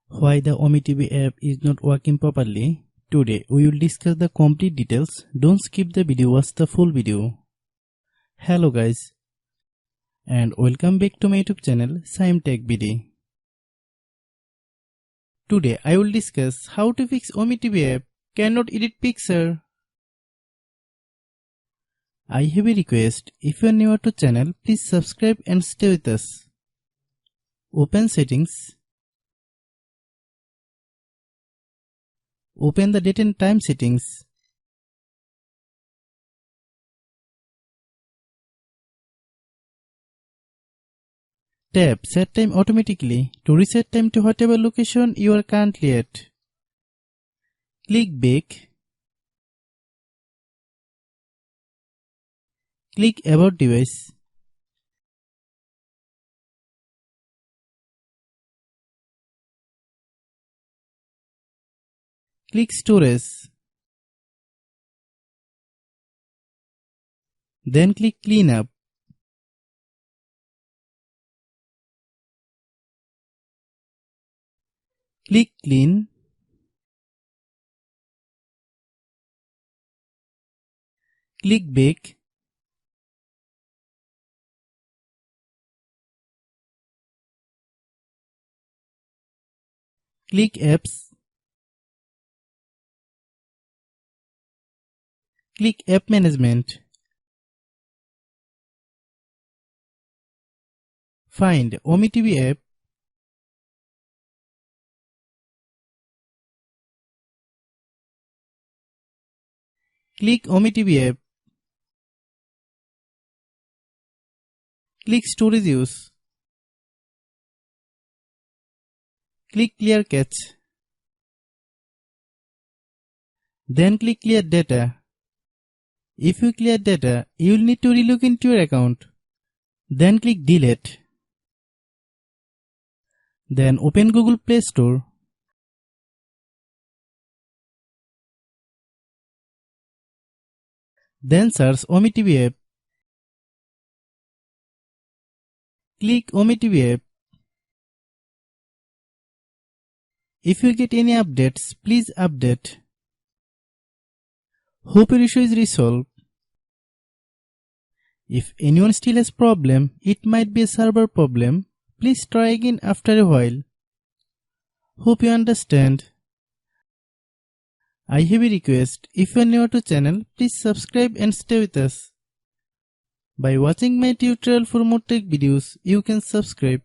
Why the OmeTV app is not working properly? Today we will discuss the complete details. Don't skip the video, watch the full video. Hello guys and welcome back to my YouTube channel Shaem Tech BD. Today I will discuss how to fix OmeTV app cannot edit picture. I have a request. If you are new to channel, please subscribe and stay with us. Open settings. Open the date and time settings. Tap set time automatically to reset time to whatever location you are currently at. Click back. Click about device. Click storage. Then click cleanup. Click clean. Click back. Click apps. Click app management. Find OmeTV app. Click OmeTV app. Click storage use. Click clear cache. Then click clear data. If you clear data, you will need to relog into your account. Then click delete. Then open Google Play Store. Then search OmeTV app. Click OmeTV app. If you get any updates, please update. Hope your issue is resolved. If anyone still has problem, it might be a server problem. Please try again after a while. Hope you understand. I have a request. If you are new to channel, please subscribe and stay with us. By watching my tutorial for more tech videos, you can subscribe.